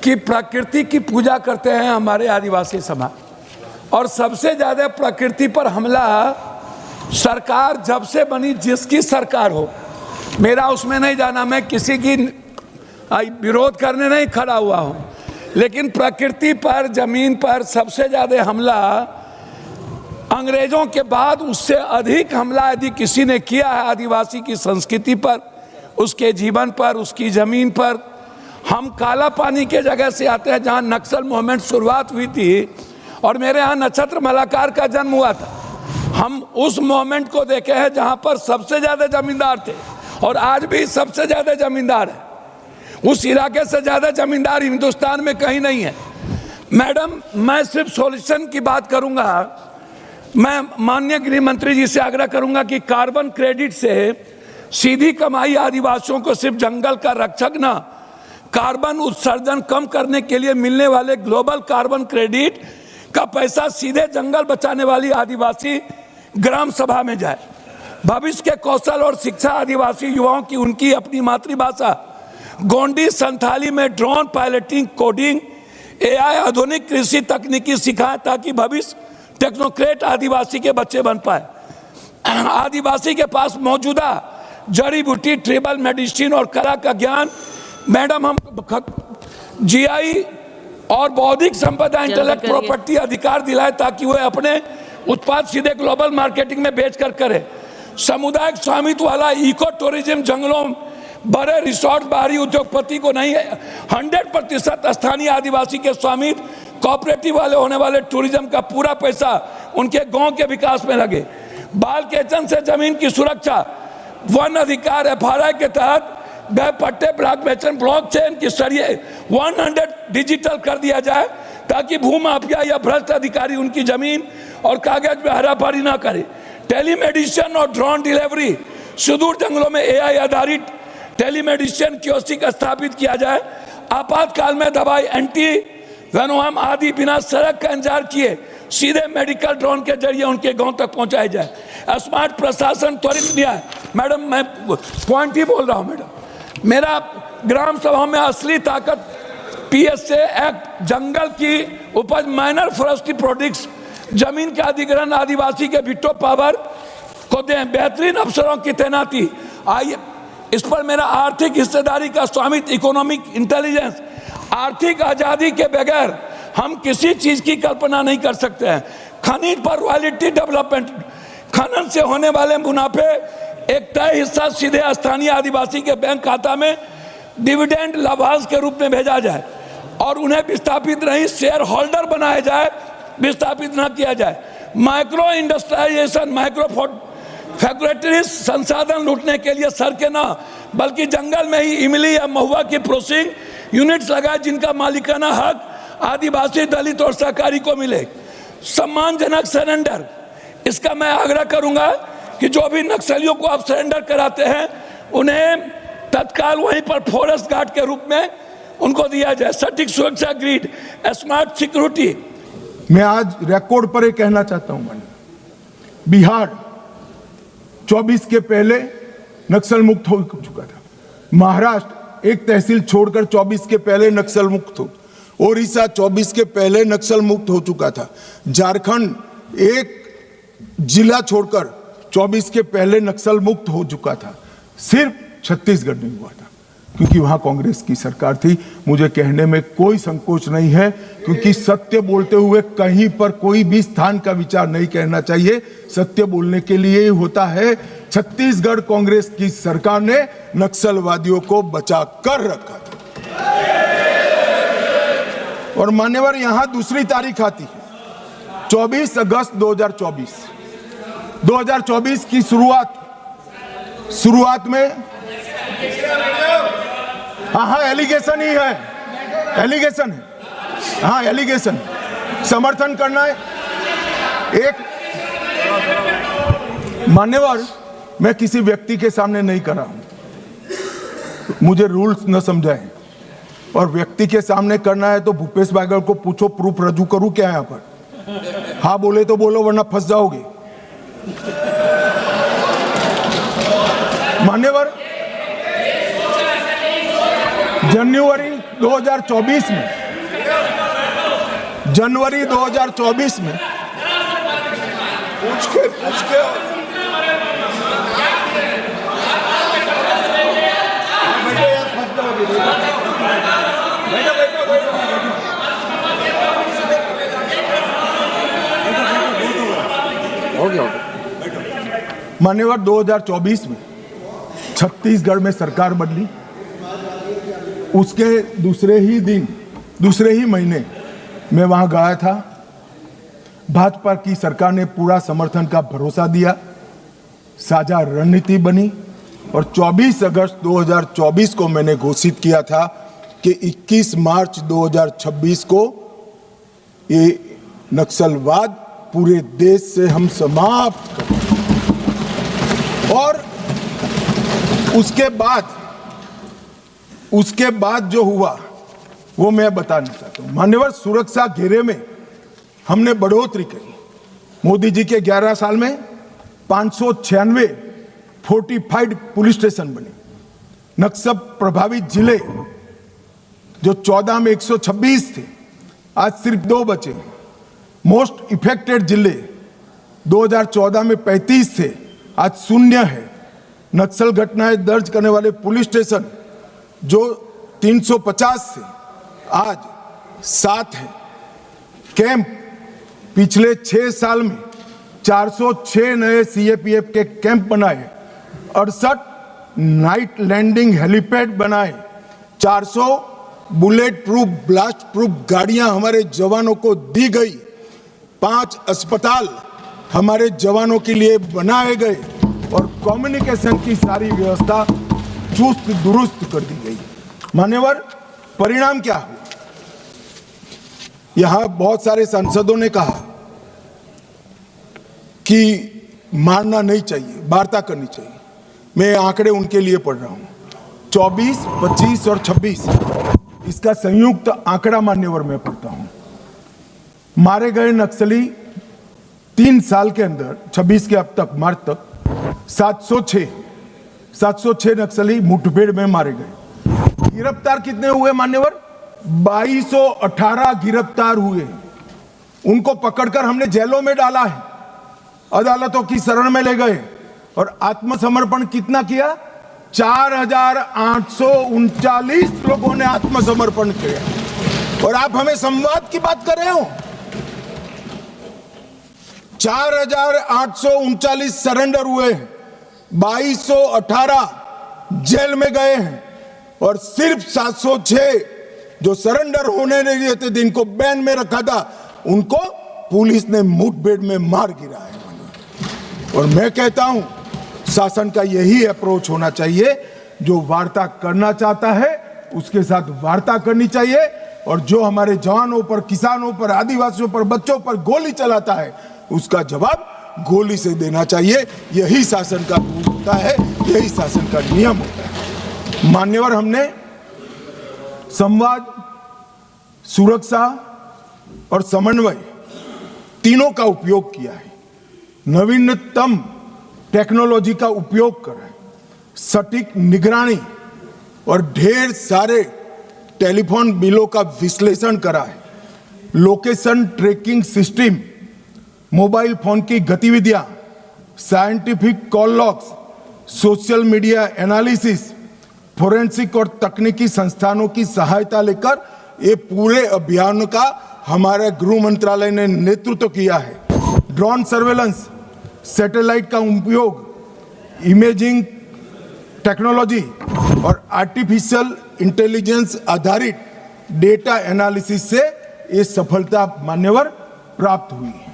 कि प्रकृति की पूजा करते हैं हमारे आदिवासी समाज, और सबसे ज़्यादा प्रकृति पर हमला सरकार जब से बनी, जिसकी सरकार हो, मेरा उसमें नहीं जाना, मैं किसी की विरोध करने नहीं खड़ा हुआ हूँ, लेकिन प्रकृति पर, जमीन पर सबसे ज़्यादा हमला अंग्रेजों के बाद, उससे अधिक हमला यदि किसी ने किया है आदिवासी की संस्कृति पर, उसके जीवन पर, उसकी ज़मीन पर। हम काला पानी के जगह से आते हैं जहाँ नक्सल मूवमेंट शुरुआत हुई थी और मेरे यहाँ नक्षत्र मलाकार का जन्म हुआ था। हम उस मूवमेंट को देखे हैं जहाँ पर सबसे ज़्यादा जमींदार थे और आज भी सबसे ज़्यादा जमींदार है। उस इलाके से ज़्यादा जमींदार हिंदुस्तान में कहीं नहीं है। मैडम, मैं सिर्फ सॉल्यूशन की बात करूँगा। मैं माननीय गृह मंत्री जी से आग्रह करूँगा कि कार्बन क्रेडिट से सीधी कमाई आदिवासियों को सिर्फ जंगल का रक्षक ना, कार्बन उत्सर्जन कम करने के लिए मिलने वाले ग्लोबल कार्बन क्रेडिट का पैसा सीधे जंगल बचाने वाली आदिवासी ग्राम सभा में जाए। भविष्य के कौशल और शिक्षा आदिवासी युवाओं की उनकी अपनी मातृभाषा गोंडी संथाली में ड्रोन पायलटिंग, कोडिंग, एआई, आधुनिक कृषि तकनीकी सिखाएं ताकि भविष्य टेक्नोक्रेट आदिवासी के बच्चे बन पाए। आदिवासी के पास मौजूदा जड़ी बूटी, ट्रिबल मेडिसिन और कला का ज्ञान, मैडम, हम जीआई और बौद्धिक संपदा, इंटेलेक्ट प्रॉपर्टी अधिकार दिलाए ताकि वह अपने उत्पाद सीधे ग्लोबल मार्केटिंग में बेचकर करे। सामुदायिक स्वामित्व वाला इको टूरिज्म, जंगलों, बड़े रिसोर्ट बाहरी उद्योगपति को नहीं है, 100% स्थानीय आदिवासी के स्वामित्व, कोऑपरेटिव वाले होने वाले टूरिज्म का पूरा पैसा उनके गांव के विकास में लगे। बाल केचन से जमीन की सुरक्षा, वन अधिकार एफआरआई के तहत गए पट्टे ब्लॉकचेन के जरिए 100 डिजिटल कर दिया जाए ताकि भूमाफिया या भ्रष्ट अधिकारी उनकी जमीन और कागज में हराफारी ना करे। टेलीमेडिसिन और ड्रोन डिलीवरी, सुदूर जंगलों में एआई आधारित टेलीमेडिसिन कियोस्क स्थापित किया जाए। आपातकाल में दवाई, एंटी वेनोम आदि बिना सड़क का इंतजार किए सीधे मेडिकल ड्रोन के जरिए उनके गांव तक पहुंचाया जाए। स्मार्ट प्रशासन, त्वरित न्याय। मैडम, मैं पॉइंट ही बोल रहा हूं। मैडम, मेरा ग्राम सभा में असली ताकत पीएसए एक्ट, जंगल की उपज, माइनर फॉरेस्ट्री प्रोडक्ट्स, जमीन का अधिग्रहण आदिवासी के विटो पावर को दें, बेहतरीन अफसरों की तैनाती। आइए, इस पर मेरा आर्थिक हिस्सेदारी का स्वामित्व, इकोनॉमिक इंटेलिजेंस। आर्थिक आज़ादी के बगैर हम किसी चीज़ की कल्पना नहीं कर सकते हैं। खनिज पर रॉयल्टी डेवलपमेंट, खनन से होने वाले मुनाफे एक तय हिस्सा सीधे स्थानीय आदिवासी के बैंक खाता में डिविडेंड लाभांश के रूप में भेजा जाए और उन्हें विस्थापित नहीं, शेयर होल्डर बनाया जाए, विस्थापित न किया जाए। माइक्रो इंडस्ट्रियलाइजेशन, माइक्रो फैक्ट्रीज संसाधन लूटने के लिए सड़कें ना बल्कि जंगल में ही इमली या महुआ की प्रोसेसिंग यूनिट्स लगाए जिनका मालिकाना हक आदिवासी, दलित और सहकारी को मिले। सम्मानजनक सरेंडर, इसका मैं आग्रह करूंगा कि जो भी नक्सलियों को आप सरेंडर कराते हैं उन्हें तत्काल वहीं पर फॉरेस्ट गार्ड के रूप में उनको दिया जाए। सटीक सुरक्षा ग्रिड, स्मार्ट सिक्योरिटी। मैं आज रिकॉर्ड पर ये कहना चाहता हूं, बिहार 24 के पहले नक्सल मुक्त हो चुका था। महाराष्ट्र एक तहसील छोड़कर 24 के पहले नक्सल मुक्त हो। ओडिशा 24 के पहले नक्सल मुक्त हो चुका था। झारखंड एक जिला छोड़कर 24 के पहले नक्सल मुक्त हो चुका था। सिर्फ छत्तीसगढ़ नहीं हुआ था क्योंकि वहां कांग्रेस की सरकार थी। मुझे कहने में कोई संकोच नहीं है क्योंकि सत्य बोलते हुए कहीं पर कोई भी स्थान का विचार नहीं कहना चाहिए। सत्य बोलने के लिए ही होता है। छत्तीसगढ़ कांग्रेस की सरकार ने नक्सलवादियों को बचा कर रखा था। और मान्यवर, यहां दूसरी तारीख आती है 24 अगस्त 2024 की शुरुआत में हाँ एलिगेशन ही है, एलिगेशन है, हाँ एलिगेशन, समर्थन करना है। एक मान्यवर, मैं किसी व्यक्ति के सामने नहीं कर रहा हूं, मुझे रूल्स न समझाएं। और व्यक्ति के सामने करना है तो भूपेश बागल को पूछो, प्रूफ रजू करूं क्या यहां पर? हाँ बोले तो बोलो वरना फंस जाओगे। मान्यवर, जनवरी 2024 में, जनवरी 2024 में पूछ के मान्यवर 2024 में छत्तीसगढ़ में सरकार बदली। उसके दूसरे ही महीने मैं वहां गया था। भाजपा की सरकार ने पूरा समर्थन का भरोसा दिया, साझा रणनीति बनी और 24 अगस्त 2024 को मैंने घोषित किया था कि 21 मार्च 2026 को ये नक्सलवाद पूरे देश से हम समाप्त करें। और उसके बाद जो हुआ वो मैं बताना चाहता हूं। मान्यवर, सुरक्षा घेरे में हमने बढ़ोतरी करी। मोदी जी के 11 साल में 596 फोर्टिफाइड पुलिस स्टेशन बने। नक्सल प्रभावित जिले जो 14 में 126 थे, आज सिर्फ 2 बचे। मोस्ट इफेक्टेड जिले 2014 में 35 थे, आज 0 है। नक्सल घटनाएं दर्ज करने वाले पुलिस स्टेशन जो 350 थे, आज 7 है। कैंप पिछले 6 साल में 406 नए सीएपीएफ के कैंप बनाए, 68 नाइट लैंडिंग हेलीपैड बनाए, 400 बुलेट प्रूफ ब्लास्ट प्रूफ गाड़ियां हमारे जवानों को दी गई, 5 अस्पताल हमारे जवानों के लिए बनाए गए और कम्युनिकेशन की सारी व्यवस्था चुस्त दुरुस्त कर दी गई। मान्यवर, परिणाम क्या हुआ? यहां बहुत सारे सांसदों ने कहा कि मारना नहीं चाहिए, वार्ता करनी चाहिए। मैं आंकड़े उनके लिए पढ़ रहा हूं। 24, 25 और 26 इसका संयुक्त आंकड़ा मान्यवर में पढ़ता हूं। मारे गए नक्सली 3 साल के अंदर 26 के अब तक मार्च तक 706 नक्सली मुठभेड़ में मारे गए। गिरफ्तार कितने हुए मान्यवर? 2218 गिरफ्तार हुए। उनको पकड़कर हमने जेलों में डाला है, अदालतों की शरण में ले गए और आत्मसमर्पण कितना किया? 4839 लोगों ने आत्मसमर्पण किया। और आप हमें संवाद की बात कर रहे हो? 4839 सरेंडर हुए हैं, 2218 जेल में गए हैं और सिर्फ 706 जो सरेंडर होने नहीं देते थे, इनको बैन में रखा था, उनको पुलिस ने मुठभेड़ में मार गिराया है। और मैं कहता हूं शासन का यही अप्रोच होना चाहिए। जो वार्ता करना चाहता है उसके साथ वार्ता करनी चाहिए और जो हमारे जवानों पर, किसानों पर, आदिवासियों पर, बच्चों पर गोली चलाता है उसका जवाब गोली से देना चाहिए। यही शासन का रूल होता है, यही शासन का नियम होता है। मान्यवर, हमने संवाद, सुरक्षा और समन्वय तीनों का उपयोग किया है। नवीनतम टेक्नोलॉजी का उपयोग करा है, सटीक निगरानी और ढेर सारे टेलीफोन बिलों का विश्लेषण करा है। Location tracking system, mobile phone की गतिविधियां, scientific call logs, social media analysis, forensic और तकनीकी संस्थानों की सहायता लेकर ये पूरे अभियान का हमारे गृह मंत्रालय ने नेतृत्व किया है। ड्रोन सर्वेलेंस, सैटेलाइट का उपयोग, इमेजिंग टेक्नोलॉजी और आर्टिफिशियल इंटेलिजेंस आधारित डेटा एनालिसिस से ये सफलता मान्यवर प्राप्त हुई है।